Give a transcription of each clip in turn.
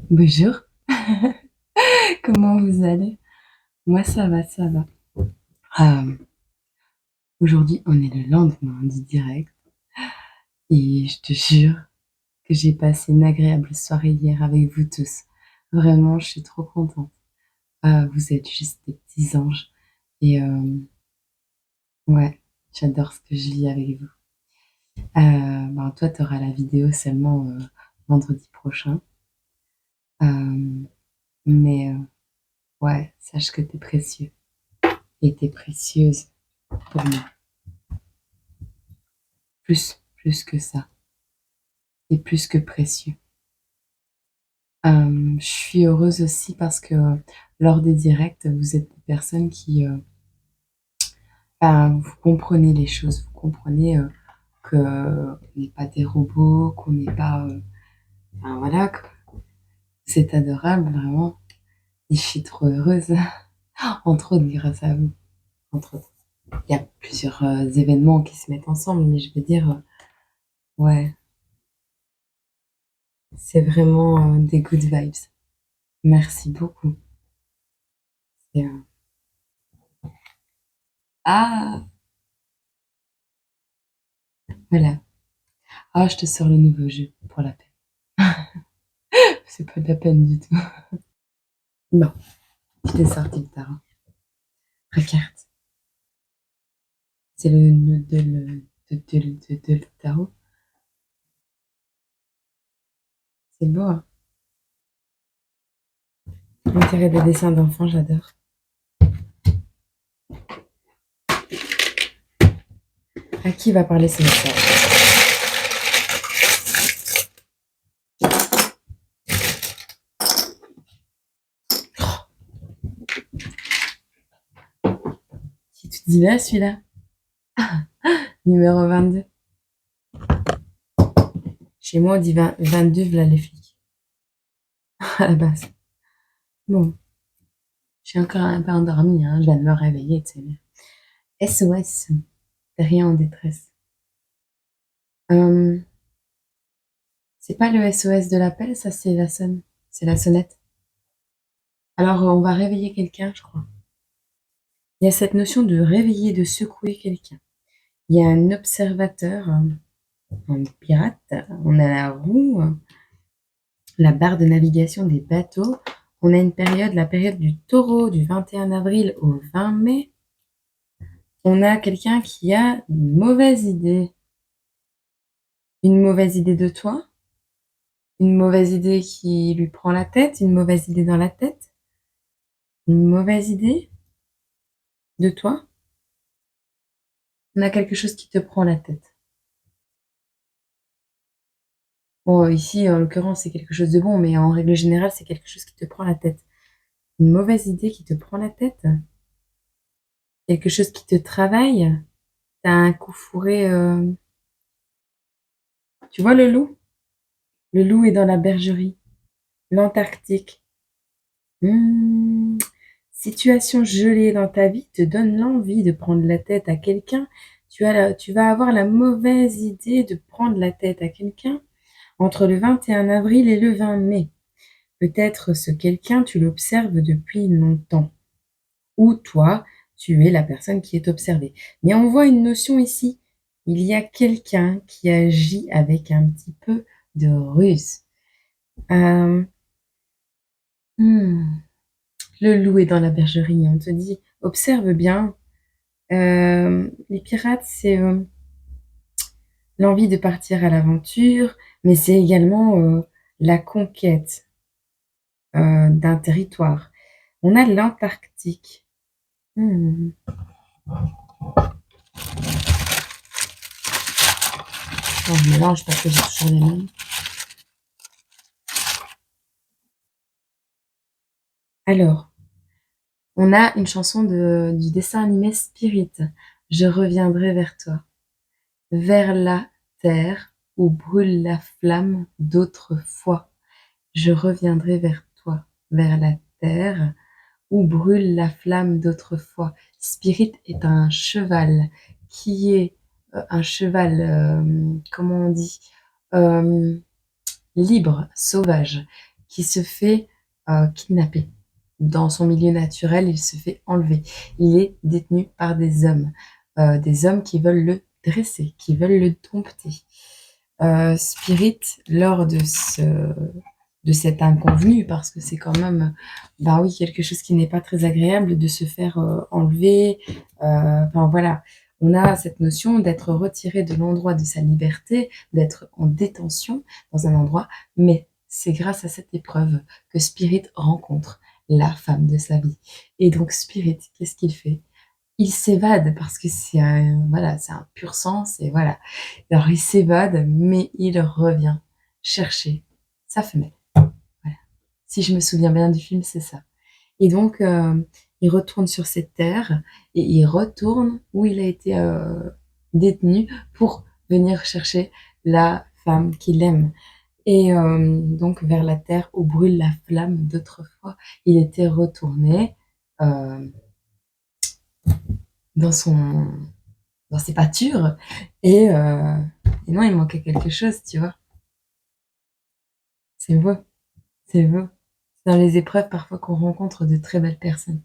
Bonjour, comment vous allez? Moi ça va, ça va. Euh, Aujourd'hui on est le lendemain du direct et je te jure que j'ai passé une agréable soirée hier avec vous tous. Vraiment, je suis trop contente. Vous êtes juste des petits anges et ouais, j'adore ce que je vis avec vous. Toi, tu auras la vidéo seulement vendredi prochain. Euh, mais ouais, sache que t'es précieux et t'es précieuse pour moi. Plus que ça. Et plus que précieux. Je suis heureuse aussi parce que lors des directs, vous êtes des personnes qui, vous comprenez les choses, vous comprenez que on n'est pas des robots, qu'on n'est pas, voilà, c'est adorable vraiment. Et je suis trop heureuse, entre autres grâce à vous, entre autres. Il y a plusieurs événements qui se mettent ensemble, mais je veux dire, ouais, c'est vraiment des good vibes. Merci beaucoup. Et, ah, voilà. Ah, je te sors le nouveau jeu pour la peine. C'est pas de la peine du tout. Bon, je t'ai sorti le tarot. Regarde, c'est le tarot. C'est beau, hein. On dirait des dessins d'enfants, j'adore. À qui va parler ce message? Qui tu dis là, celui-là? Numéro 22. Chez moi, on dit 22, voilà les flics. À la base. Bon, je suis encore un peu endormie, hein. Je viens de me réveiller, tu sais. SOS, rien en détresse. Euh, c'est pas le SOS de l'appel, ça c'est la sonne. C'est la sonnette. Alors, on va réveiller quelqu'un, je crois. Il y a cette notion de réveiller, de secouer quelqu'un. Il y a un observateur, un pirate, on a la roue, la barre de navigation des bateaux. On a une période, la période du taureau, du 21 avril au 20 mai. On a quelqu'un qui a une mauvaise idée. Une mauvaise idée de toi, une mauvaise idée qui lui prend la tête, une mauvaise idée dans la tête, une mauvaise idée de toi. On a quelque chose qui te prend la tête. Bon, ici, en l'occurrence, c'est quelque chose de bon, mais en règle générale, c'est quelque chose qui te prend la tête. Une mauvaise idée qui te prend la tête, quelque chose qui te travaille. T'as un coup fourré. Tu vois le loup? Le loup est dans la bergerie. L'Antarctique. Hmm. Situation gelée dans ta vie te donne l'envie de prendre la tête à quelqu'un. Tu vas avoir la mauvaise idée de prendre la tête à quelqu'un entre le 21 avril et le 20 mai. Peut-être ce quelqu'un, tu l'observes depuis longtemps. Ou toi, tu es la personne qui est observée. Mais on voit une notion ici. Il y a quelqu'un qui agit avec un petit peu de ruse. Euh, hmm, Le loup est dans la bergerie. On te dit, observe bien. Les pirates, c'est l'envie de partir à l'aventure, mais c'est également la conquête d'un territoire. On a l'Antarctique. Hmm. Bon, je mélange parce que j'ai toujours les mêmes. Alors, on a une chanson du dessin animé Spirit. Je reviendrai vers toi, vers la terre où brûle la flamme d'autrefois. Je reviendrai vers toi, vers la terre où brûle la flamme d'autrefois. Spirit est un cheval qui est un cheval, comment on dit, euh, libre, sauvage, qui se fait kidnapper. Dans son milieu naturel, il se fait enlever. Il est détenu par des hommes qui veulent le dresser, qui veulent le dompter. Spirit, lors de cet inconvenu, parce que c'est quand même, bah oui, quelque chose qui n'est pas très agréable de se faire enlever. Enfin voilà, on a cette notion d'être retiré de l'endroit de sa liberté, d'être en détention dans un endroit, mais c'est grâce à cette épreuve que Spirit rencontre la femme de sa vie. Et donc Spirit, qu'est-ce qu'il fait? Il s'évade parce que c'est un, voilà, c'est un pur sens et voilà. Alors il s'évade, mais il revient chercher sa femelle. Voilà. Si je me souviens bien du film, c'est ça. Et donc, il retourne sur cette terre et il retourne où il a été détenu pour venir chercher la femme qu'il aime. Et donc vers la terre où brûle la flamme d'autrefois, il était retourné euh, dans son dans ses pâtures et, et non, il manquait quelque chose, tu vois. C'est beau, c'est beau. C'est dans les épreuves parfois qu'on rencontre de très belles personnes.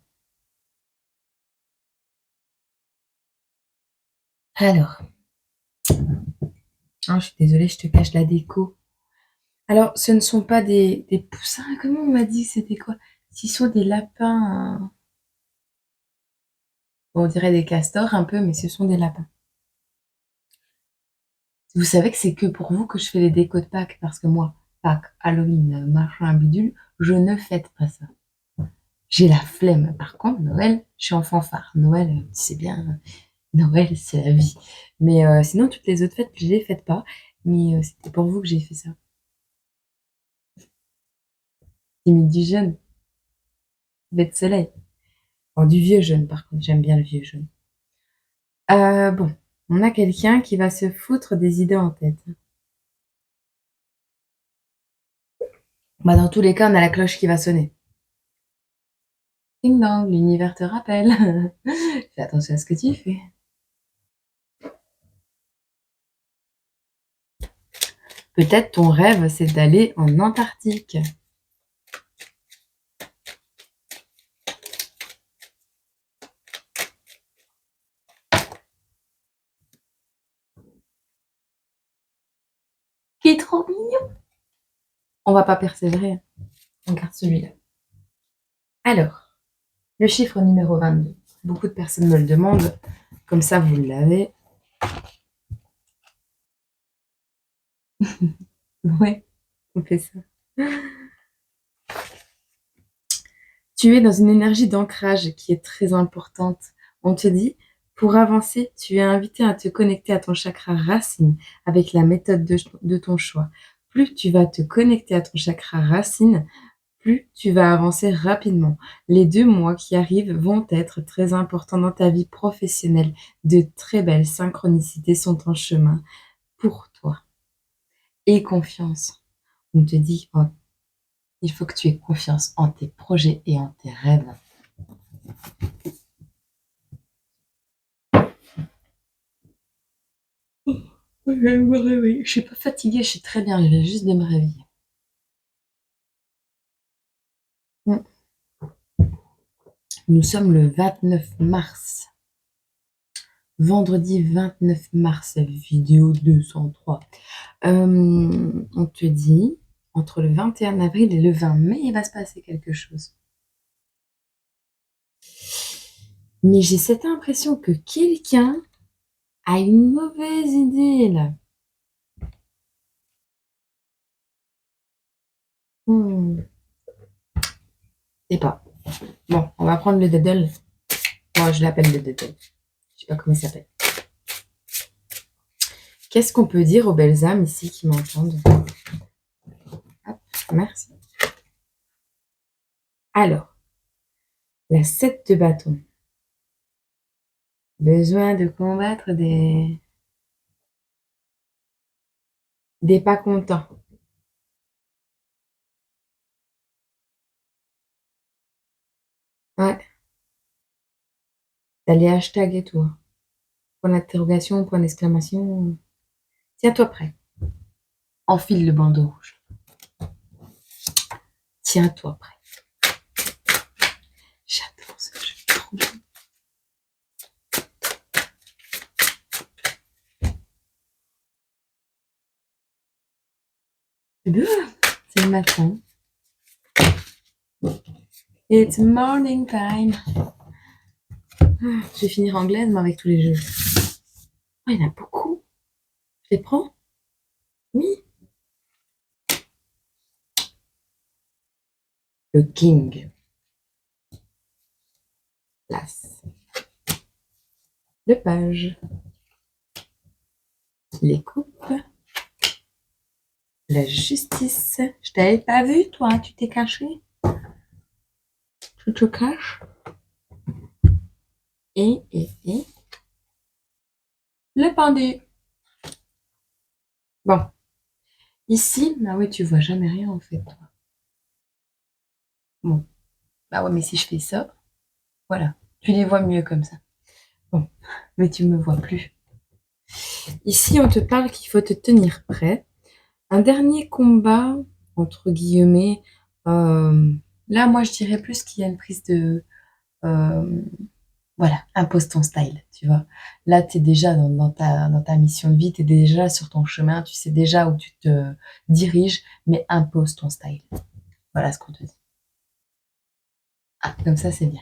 Alors, je suis désolée, je te cache la déco. Alors, ce ne sont pas des poussins, comment on m'a dit que c'était quoi? Ce sont des lapins, bon, on dirait des castors un peu, mais ce sont des lapins. Vous savez que c'est que pour vous que je fais les décos de Pâques, parce que moi, Pâques, Halloween, machin, bidule, je ne fête pas ça. J'ai la flemme. Par contre, Noël, je suis en fanfare. Noël, c'est bien. Noël, c'est la vie. Mais sinon, toutes les autres fêtes, je les fête pas. Mais c'était pour vous que j'ai fait ça. J'ai mis du jeune, bête de soleil. Bon, du vieux jeune, par contre, j'aime bien le vieux jeune. Bon, on a quelqu'un qui va se foutre des idées en tête. Bah, dans tous les cas, on a la cloche qui va sonner. Ding dong, l'univers te rappelle. Fais attention à ce que tu fais. Peut-être ton rêve, c'est d'aller en Antarctique. Qui est trop mignon. On va pas persévérer. On garde celui-là. Alors, le chiffre numéro 22. Beaucoup de personnes me le demandent. Comme ça, vous l'avez. Ouais, on fait ça. Tu es dans une énergie d'ancrage qui est très importante. On te dit, pour avancer, tu es invité à te connecter à ton chakra racine avec la méthode de ton choix. Plus tu vas te connecter à ton chakra racine, plus tu vas avancer rapidement. Les 2 mois qui arrivent vont être très importants dans ta vie professionnelle. De très belles synchronicités sont en chemin pour toi. Et confiance. On te dit, oh, il faut que tu aies confiance en tes projets et en tes rêves. Oui. Je suis pas fatiguée, je suis très bien, je viens juste de me réveiller. Mm. Nous sommes le 29 mars. Vendredi 29 mars, vidéo 203. On te dit, entre le 21 avril et le 20 mai, il va se passer quelque chose. Mais j'ai cette impression que quelqu'un a une mauvaise idée là. Hmm. Je sais pas. Bon, on va prendre le doodle. Moi, je l'appelle le doodle. Je sais pas comment il s'appelle. Qu'est-ce qu'on peut dire aux belles âmes ici qui m'entendent? Hop, merci. Alors, la 7 de bâton. Besoin de combattre des pas contents. Ouais, t'as les hashtags et tout, hein. Point d'interrogation, point d'exclamation. Tiens-toi prêt. Enfile le bandeau rouge. Tiens-toi prêt. J'adore ce jeu, trop bien. C'est le matin. It's morning time. Je vais finir anglaise, mais avec tous les jeux. Oh, il y en a beaucoup. Je les prends? Oui. Le king. L'as. Le page. Les coupes. La justice. Je t'avais pas vu, toi, tu t'es caché. Tu te caches. Et le pendu. Bon. Ici, bah oui, tu vois jamais rien en fait, toi. Bon. Bah ouais, mais si je fais ça, voilà. Tu les vois mieux comme ça. Bon. Mais tu me vois plus. Ici, on te parle qu'il faut te tenir prêt. Un dernier combat, entre guillemets. Là, moi, je dirais plus qu'il y a une prise de... voilà, impose ton style, tu vois. Là, tu es déjà dans ta mission de vie, tu es déjà sur ton chemin, tu sais déjà où tu te diriges, mais impose ton style. Voilà ce qu'on te dit. Ah, comme ça, c'est bien.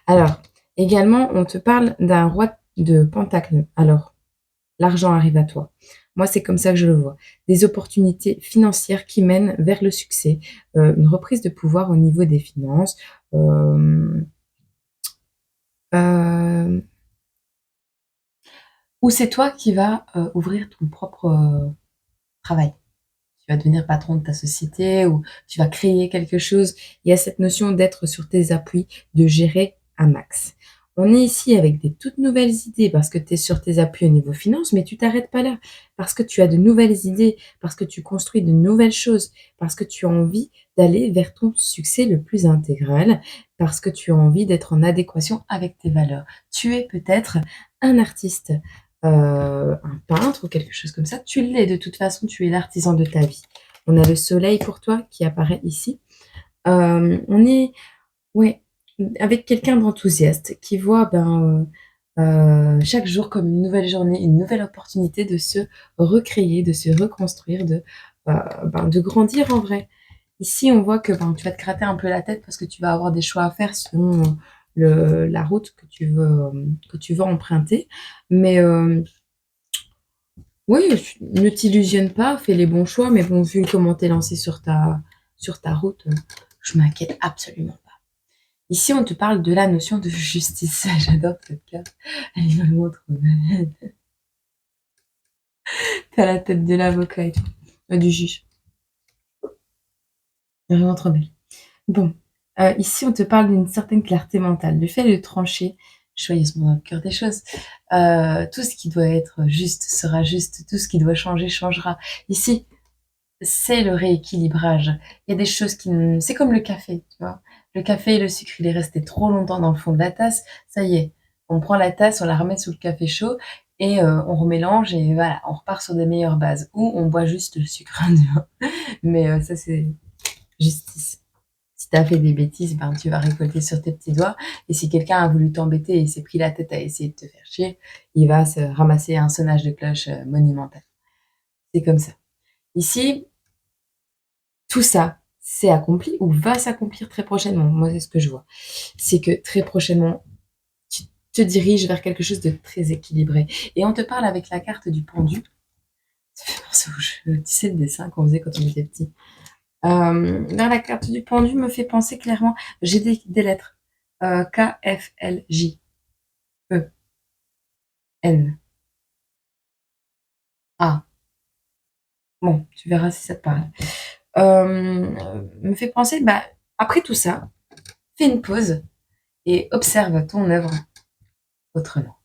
Alors, également, on te parle d'un roi de pentacle. Alors, l'argent arrive à toi. Moi, c'est comme ça que je le vois. Des opportunités financières qui mènent vers le succès, une reprise de pouvoir au niveau des finances, euh, ou c'est toi qui vas ouvrir ton propre travail. Tu vas devenir patron de ta société ou tu vas créer quelque chose. Il y a cette notion d'être sur tes appuis, de gérer un max. On est ici avec des toutes nouvelles idées parce que tu es sur tes appuis au niveau finance, mais tu t'arrêtes pas là parce que tu as de nouvelles idées, parce que tu construis de nouvelles choses, parce que tu as envie d'aller vers ton succès le plus intégral, parce que tu as envie d'être en adéquation avec tes valeurs. Tu es peut-être un artiste, un peintre ou quelque chose comme ça. Tu l'es de toute façon, tu es l'artisan de ta vie. On a le soleil pour toi qui apparaît ici. On est, ouais, avec quelqu'un d'enthousiaste qui voit chaque jour comme une nouvelle journée, une nouvelle opportunité de se recréer, de se reconstruire, de grandir en vrai. Ici, on voit que tu vas te gratter un peu la tête parce que tu vas avoir des choix à faire selon la route que tu veux emprunter. Mais oui, ne t'illusionne pas, fais les bons choix. Mais bon, vu comment t'es lancé sur ta route, je m'inquiète absolument pas. Ici, on te parle de la notion de justice. J'adore cette carte. Elle est vraiment trop belle. T'as la tête de l'avocat et tout. Du juge. Elle est vraiment trop belle. Bon. Ici, on te parle d'une certaine clarté mentale. Le fait de trancher joyeusement dans le cœur des choses. Tout ce qui doit être juste sera juste. Tout ce qui doit changer changera. Ici, c'est le rééquilibrage. Il y a des choses qui... C'est comme le café, tu vois. Le café et le sucre, il est resté trop longtemps dans le fond de la tasse. Ça y est, on prend la tasse, on la remet sous le café chaud et on remélange et voilà, on repart sur des meilleures bases. Ou on boit juste le sucre, tu vois. Mais ça, c'est justice. Si t'as fait des bêtises, tu vas récolter sur tes petits doigts. Et si quelqu'un a voulu t'embêter et s'est pris la tête à essayer de te faire chier, il va se ramasser un sonnage de cloche monumental. C'est comme ça. Ici, tout ça s'est accompli ou va s'accomplir très prochainement. Moi, c'est ce que je vois. C'est que très prochainement, tu te diriges vers quelque chose de très équilibré. Et on te parle avec la carte du pendu. Ça fait penser au jeu, tu sais, le dessin qu'on faisait quand on était petit. Là, la carte du pendu me fait penser clairement. J'ai des lettres. K, F, L, J, E, N, A. Bon, tu verras si ça te parle. Me fait penser, après tout ça, fais une pause et observe ton œuvre autrement,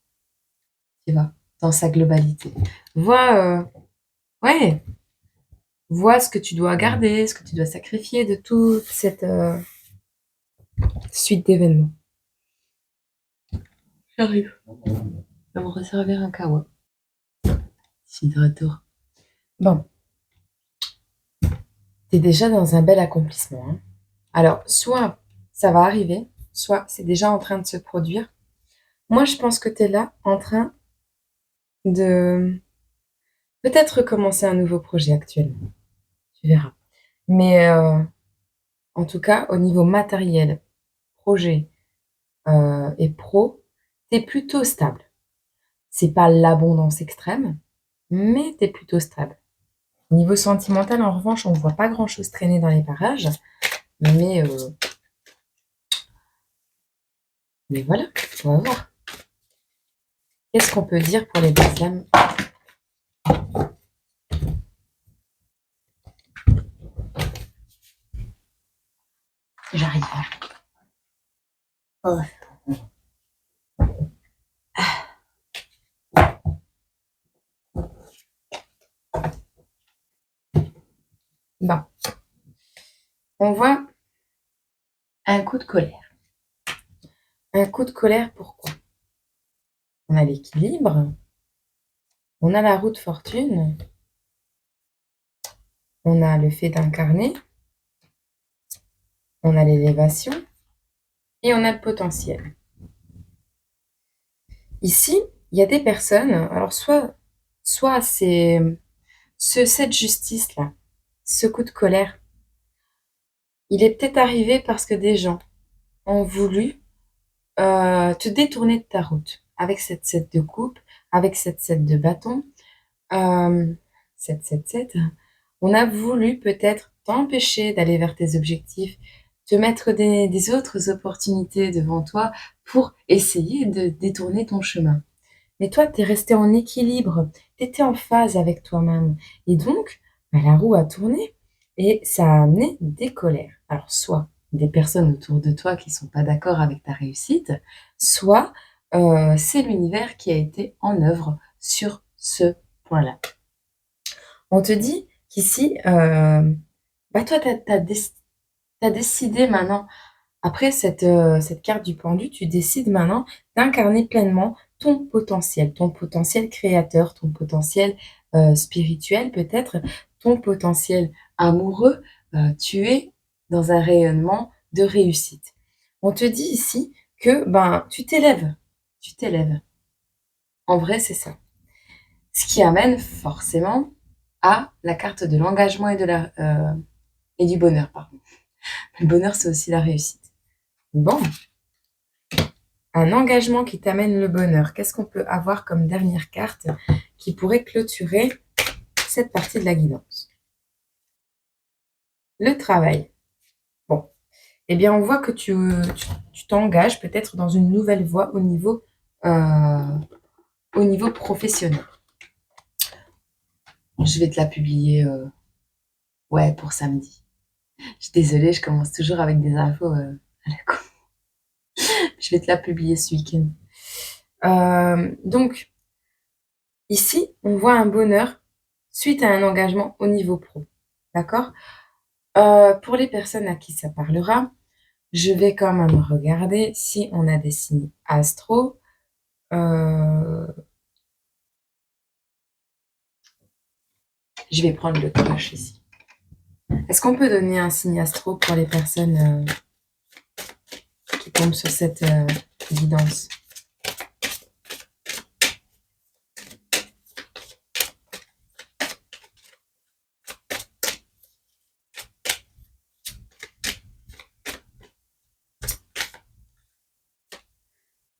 tu vois, dans sa globalité. Vois, ouais, vois ce que tu dois garder, ce que tu dois sacrifier de toute cette suite d'événements. J'arrive. Je vais me resservir un kawa. Je suis de retour. Bon, t'es déjà dans un bel accomplissement, hein. Alors, soit ça va arriver, soit c'est déjà en train de se produire. Moi, je pense que tu es là en train de peut-être recommencer un nouveau projet actuellement. Tu verras. Mais en tout cas, au niveau matériel, projet et pro, tu es plutôt stable. C'est pas l'abondance extrême, mais tu es plutôt stable. Niveau sentimental, en revanche, on ne voit pas grand-chose traîner dans les parages. Mais, euh, mais voilà, on va voir. Qu'est-ce qu'on peut dire pour les deuxièmes? J'arrive. Oh. Bon, on voit un coup de colère. Un coup de colère, pourquoi? On a l'équilibre, on a la roue de fortune, on a le fait d'incarner, on a l'élévation et on a le potentiel. Ici, il y a des personnes, alors soit c'est cette justice-là, ce coup de colère, il est peut-être arrivé parce que des gens ont voulu te détourner de ta route avec cette 7 de coupe, avec cette 7 de bâton, euh, 7, 7, 7. On a voulu peut-être t'empêcher d'aller vers tes objectifs, te mettre des autres opportunités devant toi pour essayer de détourner ton chemin. Mais toi, tu es resté en équilibre, tu étais en phase avec toi-même. Et donc, bah, la roue a tourné et ça a amené des colères. Alors, soit des personnes autour de toi qui sont pas d'accord avec ta réussite, soit c'est l'univers qui a été en œuvre sur ce point-là. On te dit qu'ici, bah toi, t'as décidé maintenant, après cette carte du pendu, tu décides maintenant d'incarner pleinement ton potentiel créateur, ton potentiel spirituel peut-être, ton potentiel amoureux. Tu es dans un rayonnement de réussite. On te dit ici que ben tu t'élèves. En vrai, c'est ça. Ce qui amène forcément à la carte de l'engagement et du bonheur, pardon. Le bonheur, c'est aussi la réussite. Bon, un engagement qui t'amène le bonheur. Qu'est-ce qu'on peut avoir comme dernière carte qui pourrait clôturer cette partie de la guidance? Le travail. Bon, eh bien, on voit que tu t'engages peut-être dans une nouvelle voie au niveau professionnel. Je vais te la publier ouais, pour samedi. Je suis désolée, je commence toujours avec des infos à la con. Je vais te la publier ce week-end. Donc, ici, on voit un bonheur suite à un engagement au niveau pro. D'accord? Pour les personnes à qui ça parlera, je vais quand même regarder si on a des signes astro. Je vais prendre le cloche ici. Est-ce qu'on peut donner un signe astro pour les personnes qui tombent sur cette guidance?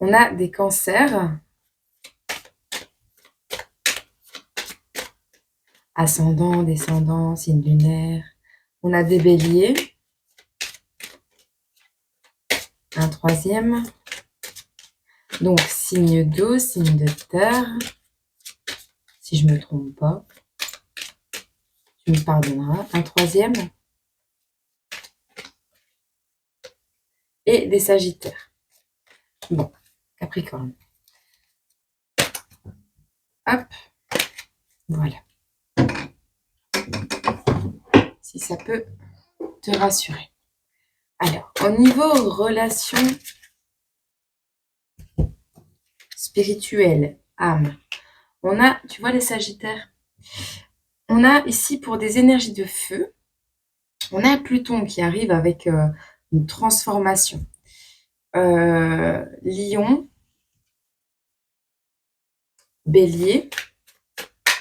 On a des cancers, ascendant, descendant, signe lunaire. On a des béliers, un troisième. Donc, signe d'eau, signe de terre, si je ne me trompe pas. Tu me pardonneras. Un troisième. Et des sagittaires. Bon, Capricorne. Hop, voilà. Si ça peut te rassurer. Alors, au niveau relation spirituelle, âme, on a, tu vois les sagittaires, on a ici pour des énergies de feu, On a Pluton qui arrive avec une transformation. Lion, Bélier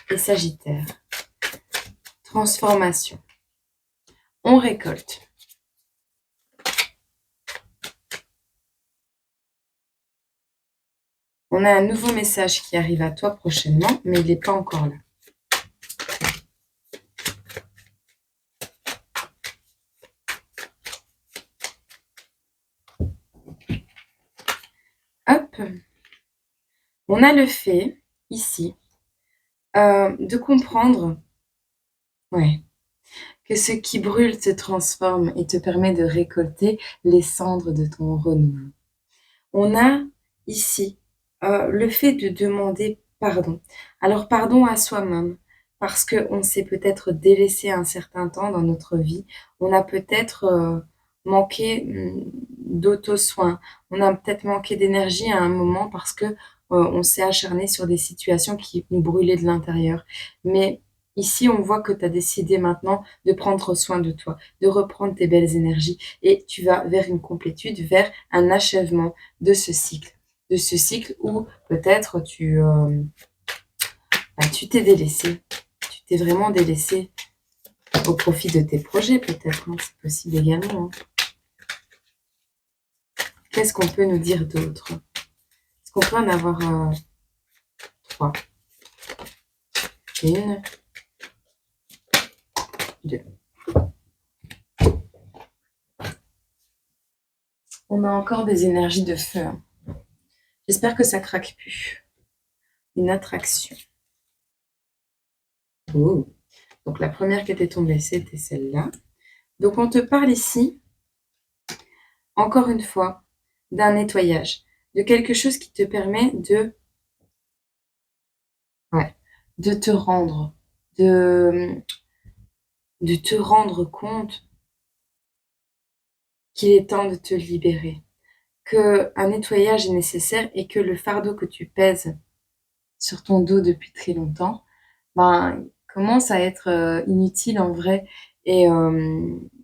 et Sagittaire. Transformation. On récolte. On a un nouveau message qui arrive à toi prochainement, mais il n'est pas encore là. Hop. On a le fait, ici, de comprendre que ce qui brûle te transforme et te permet de récolter les cendres de ton renouveau. On a ici le fait de demander pardon. Alors pardon à soi-même, parce qu'on s'est peut-être délaissé un certain temps dans notre vie. On a peut-être manqué d'auto-soin. On a peut-être manqué d'énergie à un moment parce que on s'est acharné sur des situations qui nous brûlaient de l'intérieur. Mais ici, on voit que tu as décidé maintenant de prendre soin de toi, de reprendre tes belles énergies et tu vas vers une complétude, vers un achèvement de ce cycle où peut-être tu t'es délaissé, tu t'es vraiment délaissé au profit de tes projets peut-être, hein, c'est possible également. Hein. Qu'est-ce qu'on peut nous dire d'autre? Est-ce qu'on peut en avoir 3? 1, 2. On a encore des énergies de feu. Hein. J'espère que ça craque plus. Une attraction. Oh. Donc la première qui était tombée, c'était celle-là. Donc on te parle ici, encore une fois, d'un nettoyage, de quelque chose qui te permet de te rendre, de te rendre compte qu'il est temps de te libérer, qu'un nettoyage est nécessaire et que le fardeau que tu pèses sur ton dos depuis très longtemps, commence à être inutile en vrai. Et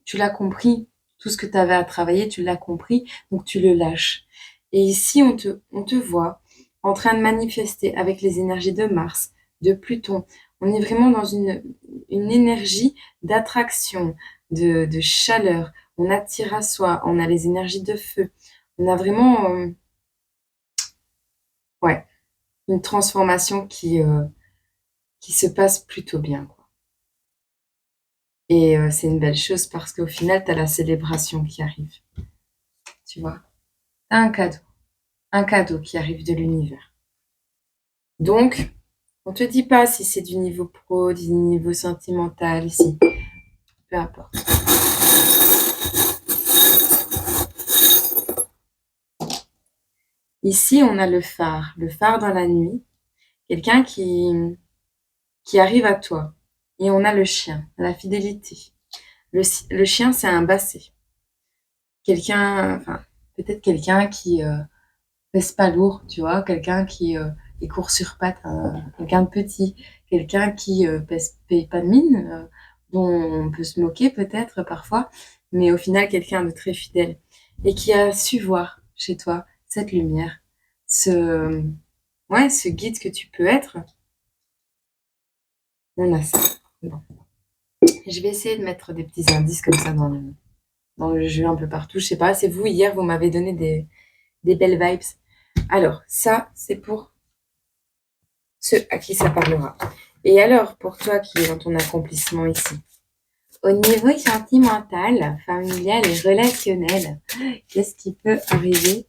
tu l'as compris, tout ce que tu avais à travailler, tu l'as compris, donc tu le lâches. Et ici, on te voit en train de manifester avec les énergies de Mars, de Pluton. On est vraiment dans une énergie d'attraction, de chaleur. On attire à soi, on a les énergies de feu. On a vraiment une transformation qui se passe plutôt bien, quoi. Et c'est une belle chose parce qu'au final, tu as la célébration qui arrive. Tu vois, tu as un cadeau qui arrive de l'univers. Donc, on te dit pas si c'est du niveau pro, du niveau sentimental, ici. Peu importe. Ici, on a le phare dans la nuit. Quelqu'un qui arrive à toi. Et on a le chien, la fidélité. Le chien, c'est un basset. Peut-être quelqu'un qui pèse pas lourd, tu vois, quelqu'un qui est court sur pattes, quelqu'un de petit, quelqu'un qui paye pas de mine, dont on peut se moquer peut-être parfois, mais au final quelqu'un de très fidèle et qui a su voir chez toi cette lumière, ce guide que tu peux être. On a ça. Bon. Je vais essayer de mettre des petits indices comme ça dans le jeu un peu partout. Je sais pas, c'est vous, hier, vous m'avez donné des belles vibes. Alors, ça, c'est pour ceux à qui ça parlera. Et alors, pour toi qui es dans ton accomplissement ici, au niveau sentimental, familial et relationnel, qu'est-ce qui peut arriver?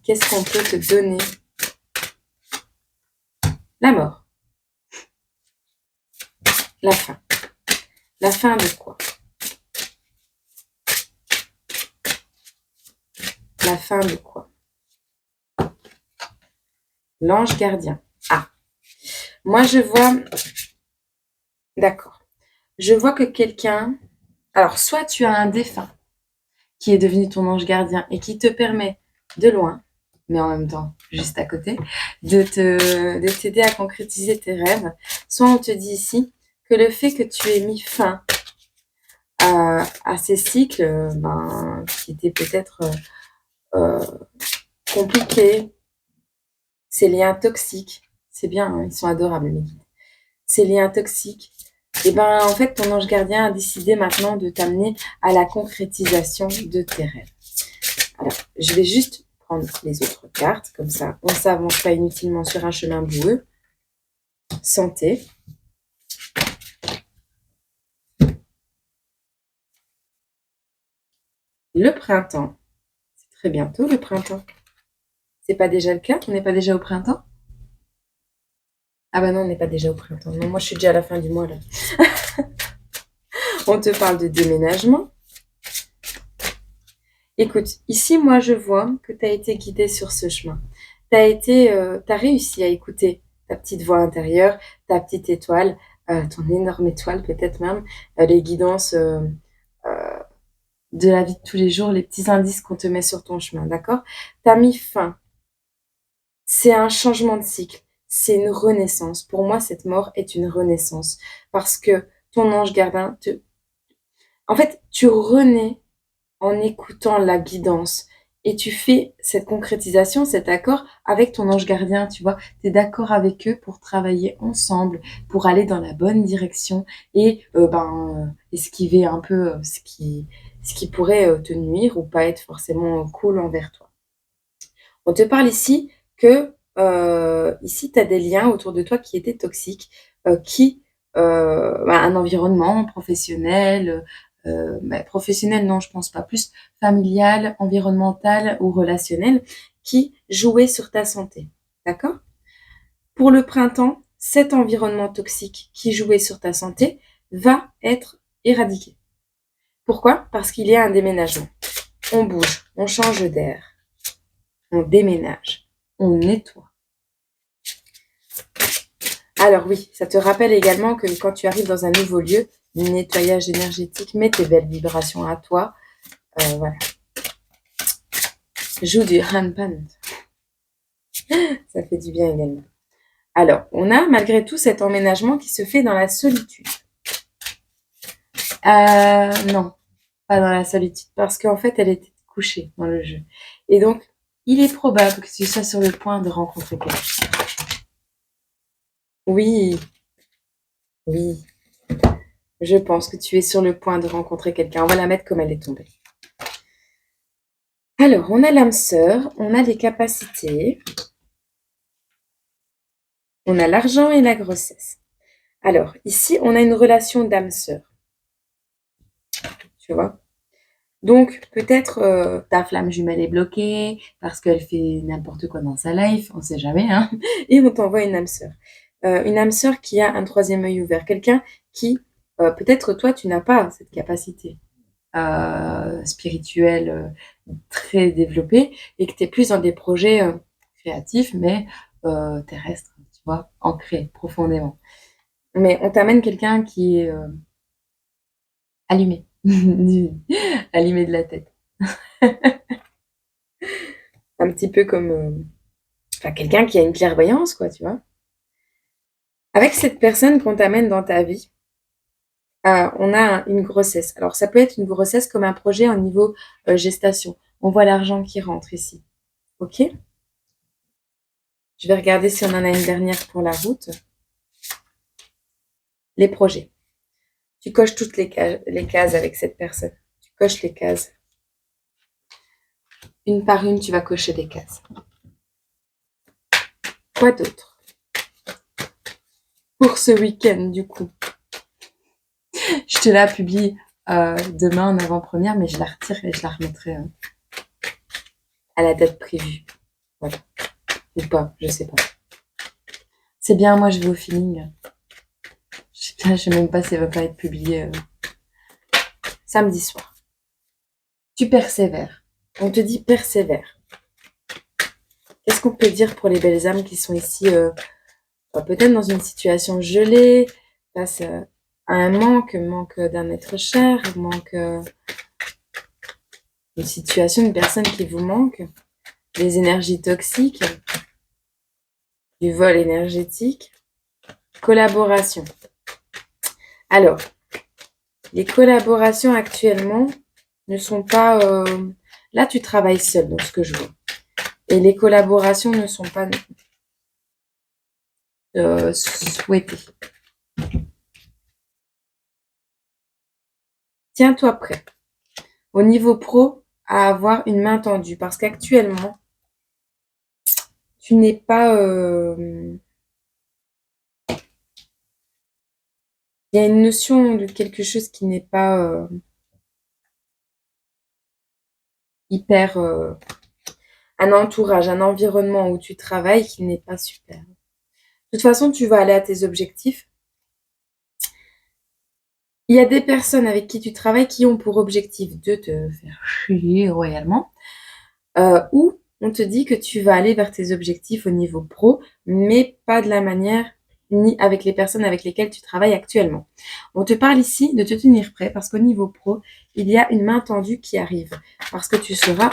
Qu'est-ce qu'on peut te donner? La mort. La fin. La fin de quoi? La fin de quoi? L'ange gardien. Ah. Moi, je vois... D'accord. Je vois que quelqu'un... Alors, soit tu as un défunt qui est devenu ton ange gardien et qui te permet, de loin, mais en même temps juste à côté, de t'aider à concrétiser tes rêves. Soit on te dit ici que le fait que tu aies mis fin à ces cycles qui étaient peut-être compliqués, ces liens toxiques. C'est bien, hein, ils sont adorables, les guides. Ces liens toxiques. Et en fait, ton ange gardien a décidé maintenant de t'amener à la concrétisation de tes rêves. Alors, je vais juste prendre les autres cartes, comme ça, on ne s'avance pas inutilement sur un chemin boueux. Santé. Le printemps. C'est très bientôt, le printemps. C'est pas déjà le cas? On n'est pas déjà au printemps? Ah bah non, on n'est pas déjà au printemps. Non, moi, je suis déjà à la fin du mois, là. On te parle de déménagement. Écoute, ici, moi, je vois que tu as été guidé sur ce chemin. T'as réussi à écouter ta petite voix intérieure, ta petite étoile, ton énorme étoile peut-être même, les guidances de la vie de tous les jours, les petits indices qu'on te met sur ton chemin, d'accord? T'as mis fin. C'est un changement de cycle. C'est une renaissance. Pour moi, cette mort est une renaissance. Parce que ton ange gardien En fait, tu renais en écoutant la guidance. Et tu fais cette concrétisation, cet accord avec ton ange gardien, tu vois. Tu es d'accord avec eux pour travailler ensemble, pour aller dans la bonne direction et esquiver un peu ce qui pourrait te nuire ou pas être forcément cool envers toi. On te parle ici que ici, tu as des liens autour de toi qui étaient toxiques, un environnement professionnel, professionnel, non, je pense pas, plus familial, environnemental ou relationnel, qui jouait sur ta santé. D'accord? Pour le printemps, cet environnement toxique qui jouait sur ta santé va être éradiqué. Pourquoi? Parce qu'il y a un déménagement. On bouge, on change d'air, on déménage, on nettoie. Alors oui, ça te rappelle également que quand tu arrives dans un nouveau lieu, nettoyage énergétique, mets tes belles vibrations à toi. Voilà. Joue du handpan. Ça fait du bien également. Alors, on a malgré tout cet emménagement qui se fait dans la solitude. Non, pas dans la solitude, parce qu'en fait, elle était couchée dans le jeu. Et donc, il est probable que tu sois sur le point de rencontrer quelqu'un. Oui, oui. Je pense que tu es sur le point de rencontrer quelqu'un. On va la mettre comme elle est tombée. Alors, on a l'âme sœur, on a les capacités, on a l'argent et la grossesse. Alors, ici, on a une relation d'âme sœur. Tu vois? Donc, peut-être ta flamme jumelle est bloquée parce qu'elle fait n'importe quoi dans sa life, on sait jamais, hein. Et on t'envoie une âme sœur. Une âme sœur qui a un troisième œil ouvert. Quelqu'un qui, peut-être toi, tu n'as pas cette capacité spirituelle très développée et que tu es plus dans des projets créatifs, mais terrestres, tu vois, ancrés profondément. Mais on t'amène quelqu'un qui est allumé, allumé de la tête. Un petit peu comme quelqu'un qui a une clairvoyance, quoi, tu vois. Avec cette personne qu'on t'amène dans ta vie, on a une grossesse. Alors, ça peut être une grossesse comme un projet au niveau gestation. On voit l'argent qui rentre ici. OK? Je vais regarder si on en a une dernière pour la route. Les projets. Tu coches toutes les cases avec cette personne. Tu coches les cases. Une par une, tu vas cocher des cases. Quoi d'autre? Pour ce week-end, du coup. Je te la publie demain en avant-première, mais je la retire et je la remettrai à la date prévue. Voilà. Ou pas, je sais pas. C'est bien, moi je vais au feeling. Je sais même pas si elle va pas être publiée samedi soir. Tu persévères. On te dit persévère. Qu'est-ce qu'on peut dire pour les belles âmes qui sont ici peut-être dans une situation gelée, face à un manque d'un être cher, manque une situation, une personne qui vous manque, des énergies toxiques, du vol énergétique, collaboration. Alors, Les collaborations actuellement ne sont pas... Là, tu travailles seul, dans ce que je vois. Et les collaborations ne sont pas souhaitées. Tiens-toi prêt, au niveau pro, à avoir une main tendue. Parce qu'actuellement, tu n'es pas... Il y a une notion de quelque chose qui n'est pas hyper... un entourage, un environnement où tu travailles qui n'est pas super. De toute façon, tu vas aller à tes objectifs. Il y a des personnes avec qui tu travailles qui ont pour objectif de te faire chier royalement. Ou on te dit que tu vas aller vers tes objectifs au niveau pro, mais pas de la manière ni avec les personnes avec lesquelles tu travailles actuellement. On te parle ici de te tenir prêt parce qu'au niveau pro, il y a une main tendue qui arrive. Parce que tu seras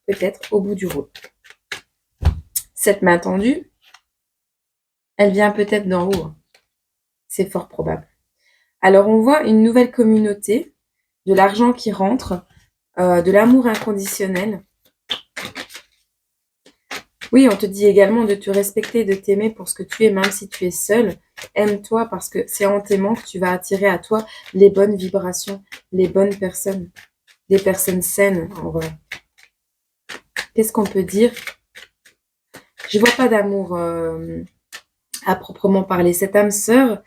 peut-être au bout du rôle. Cette main tendue, elle vient peut-être d'en haut. C'est fort probable. Alors on voit une nouvelle communauté, de l'argent qui rentre, de l'amour inconditionnel. Oui, on te dit également de te respecter, de t'aimer pour ce que tu es, même si tu es seul. Aime-toi parce que c'est en t'aimant que tu vas attirer à toi les bonnes vibrations, les bonnes personnes, des personnes saines en vrai. Qu'est-ce qu'on peut dire? Je vois pas d'amour à proprement parler. Cette âme sœur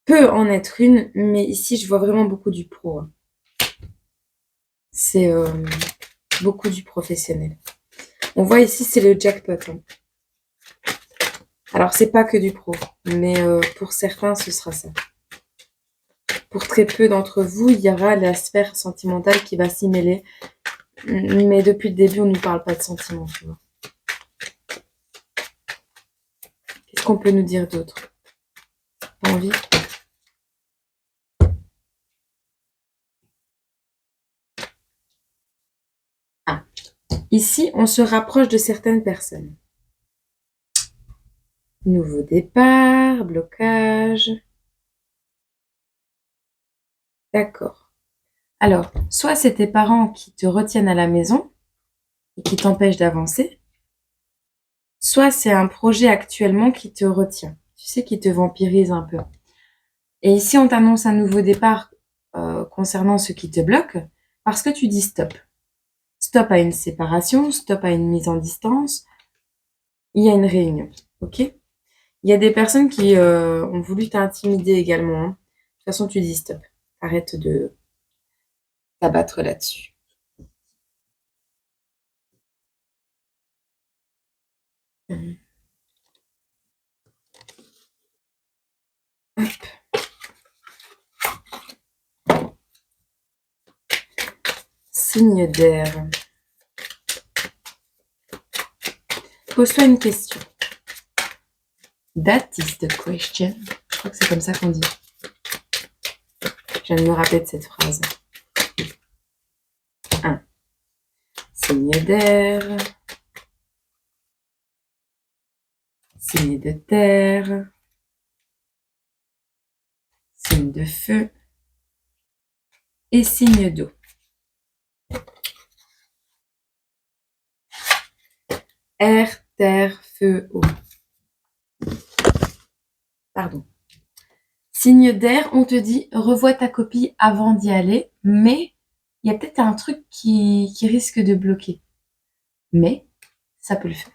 peut en être une, mais ici je vois vraiment beaucoup du pro. C'est beaucoup du professionnel. On voit ici, c'est le jackpot. Alors, c'est pas que du pro, mais pour certains, ce sera ça. Pour très peu d'entre vous, il y aura la sphère sentimentale qui va s'y mêler. Mais depuis le début, on ne nous parle pas de sentiments, tu vois. Qu'est-ce qu'on peut nous dire d'autre? Pas envie? Ah. Ici, on se rapproche de certaines personnes. Nouveau départ, blocage. D'accord. Alors, soit c'est tes parents qui te retiennent à la maison et qui t'empêchent d'avancer, soit c'est un projet actuellement qui te retient. Tu sais, qui te vampirise un peu. Et ici, on t'annonce un nouveau départ concernant ce qui te bloque parce que tu dis stop. Stop à une séparation, stop à une mise en distance. Il y a une réunion, ok? Il y a des personnes qui ont voulu t'intimider également. Hein. De toute façon, tu dis stop. Arrête de t'abattre là-dessus. Hop. Signe d'air. Pose-toi une question. That is the question. Je crois que c'est comme ça qu'on dit. Je viens de me rappeler de cette phrase. 1. Signe d'air. Signe de terre. Signe de feu. Et signe d'eau. Air, terre, feu, eau. Pardon. Signe d'air, on te dit revois ta copie avant d'y aller, mais il y a peut-être un truc qui risque de bloquer. Mais ça peut le faire.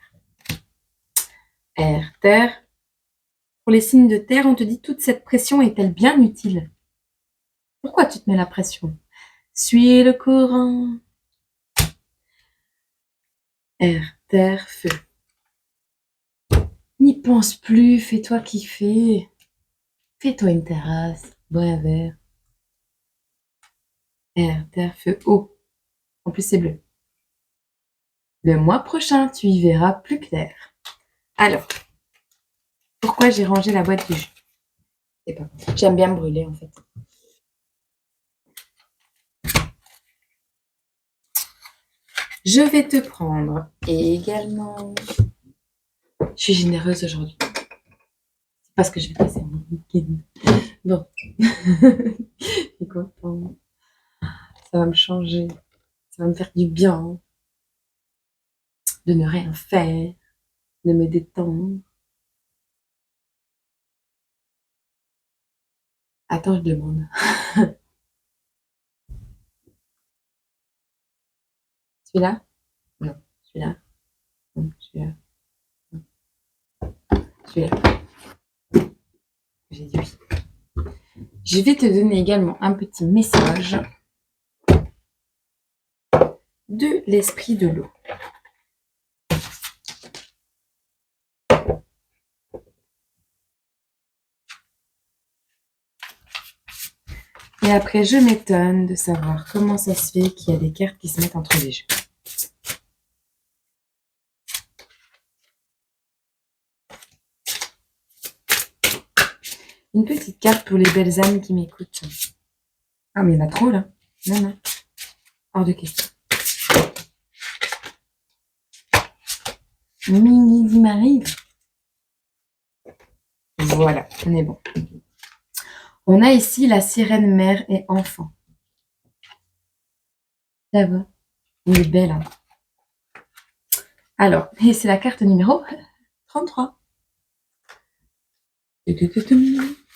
Air, terre. Pour les signes de terre, on te dit toute cette pression est-elle bien utile? Pourquoi tu te mets la pression? Suis le courant. Air, terre, feu. N'y pense plus, fais-toi kiffer. Fais-toi une terrasse, bois un verre. Air, terre, feu, eau. En plus, c'est bleu. Le mois prochain, tu y verras plus clair. Alors, pourquoi j'ai rangé la boîte du jus? Je sais pas. J'aime bien me brûler, en fait. Je vais te prendre également... Je suis généreuse aujourd'hui. C'est pas ce que je vais passer mon week-end. Bon. suis contente. Ça va me changer. Ça va me faire du bien de ne rien faire, de me détendre. Attends, je demande. Celui-là? Non. Celui-là? Non. Celui-là? Non. Celui-là? J'ai dit oui. Je vais te donner également un petit message de l'esprit de l'eau. Et après, je m'étonne de savoir comment ça se fait qu'il y a des cartes qui se mettent entre les jeux. Une petite carte pour les belles âmes qui m'écoutent. Ah, mais il y en a trop, là. Non, non. Hors de question. Mini m'arrive. Voilà, on est bon. On a ici la sirène mère et enfant. Ça va. Elle est belle, hein. Alors, et c'est la carte numéro 33.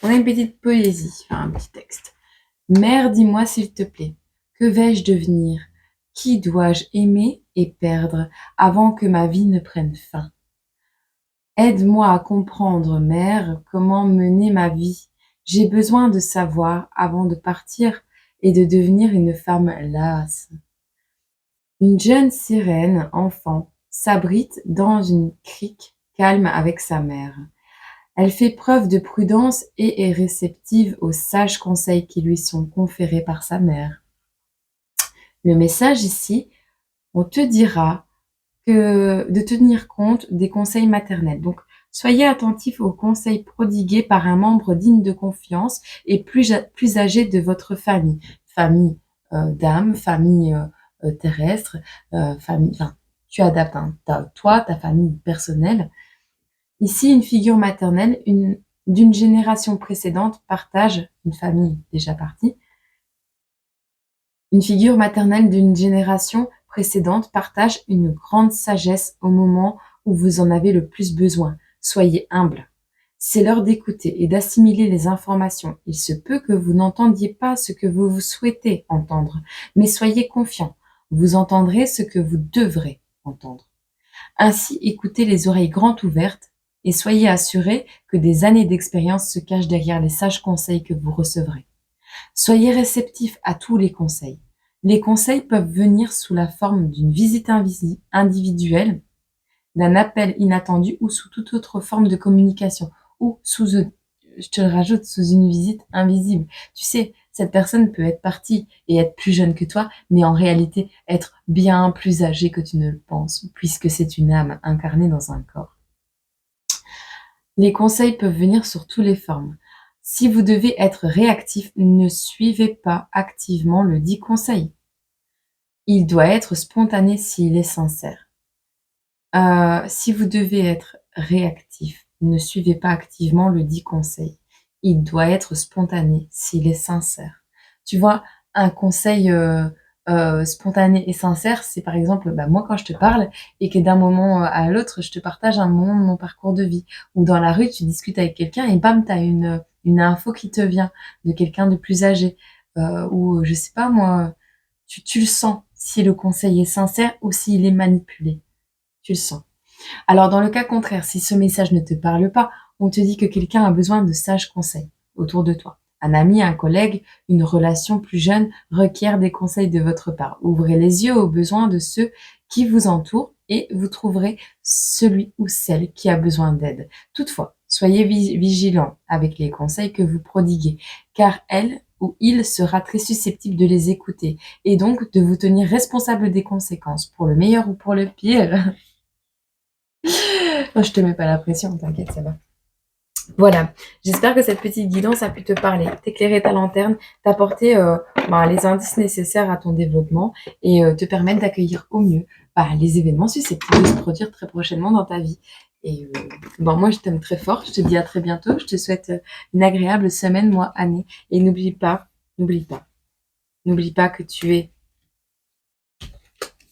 On a une petite poésie, enfin un petit texte. Mère, dis-moi s'il te plaît, que vais-je devenir? Qui dois-je aimer et perdre avant que ma vie ne prenne fin? Aide-moi à comprendre, mère, comment mener ma vie. J'ai besoin de savoir avant de partir et de devenir une femme lasse. Une jeune sirène, enfant, s'abrite dans une crique calme avec sa mère. Elle fait preuve de prudence et est réceptive aux sages conseils qui lui sont conférés par sa mère. Le message ici, on te dira que de tenir compte des conseils maternels. Donc, soyez attentif aux conseils prodigués par un membre digne de confiance et plus âgé de votre famille. Famille d'âme, famille terrestre, famille... Enfin, tu adaptes, hein, toi, ta famille personnelle. Ici, une figure maternelle d'une génération précédente partage, une famille déjà partie, une figure maternelle d'une génération précédente partage une grande sagesse au moment où vous en avez le plus besoin. Soyez humble. C'est l'heure d'écouter et d'assimiler les informations. Il se peut que vous n'entendiez pas ce que vous souhaitez entendre, mais soyez confiant. Vous entendrez ce que vous devrez entendre. Ainsi, écoutez les oreilles grandes ouvertes et soyez assurés que des années d'expérience se cachent derrière les sages conseils que vous recevrez. Soyez réceptifs à tous les conseils. Les conseils peuvent venir sous la forme d'une visite individuelle, d'un appel inattendu ou sous toute autre forme de communication, ou je te le rajoute, sous une visite invisible. Tu sais, cette personne peut être partie et être plus jeune que toi, mais en réalité être bien plus âgée que tu ne le penses, puisque c'est une âme incarnée dans un corps. Les conseils peuvent venir sur toutes les formes. Si vous devez être réactif, ne suivez pas activement le dit conseil. Il doit être spontané s'il est sincère. Si vous devez être réactif, ne suivez pas activement le dit conseil. Il doit être spontané s'il est sincère. Tu vois, un conseil spontané et sincère, c'est par exemple, moi quand je te parle et que d'un moment à l'autre, je te partage un moment de mon parcours de vie. Ou dans la rue, tu discutes avec quelqu'un et bam, tu as une info qui te vient de quelqu'un de plus âgé. Ou je sais pas moi, tu le sens si le conseil est sincère ou s'il est manipulé. Tu le sens. Alors, dans le cas contraire, si ce message ne te parle pas, on te dit que quelqu'un a besoin de sages conseils autour de toi. Un ami, un collègue, une relation plus jeune requiert des conseils de votre part. Ouvrez les yeux aux besoins de ceux qui vous entourent et vous trouverez celui ou celle qui a besoin d'aide. Toutefois, soyez vigilants avec les conseils que vous prodiguez, car elle ou il sera très susceptible de les écouter et donc de vous tenir responsable des conséquences, pour le meilleur ou pour le pire. Non, je te mets pas la pression, t'inquiète, ça va. Voilà, j'espère que cette petite guidance a pu te parler, t'éclairer ta lanterne, t'apporter les indices nécessaires à ton développement et te permettre d'accueillir au mieux les événements susceptibles de se produire très prochainement dans ta vie. Et moi, je t'aime très fort, je te dis à très bientôt, je te souhaite une agréable semaine, mois, année. Et n'oublie pas, N'oublie pas. N'oublie pas que tu es,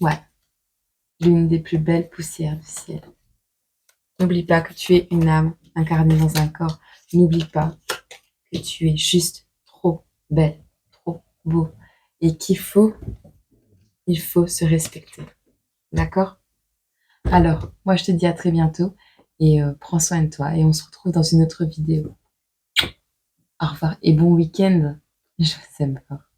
ouais, l'une des plus belles poussières du ciel. N'oublie pas que tu es une âme incarnée dans un corps. N'oublie pas que tu es juste trop belle, trop beau. Et il faut se respecter. D'accord? Alors, moi je te dis à très bientôt et prends soin de toi et on se retrouve dans une autre vidéo. Au revoir et bon week-end. Je vous aime fort.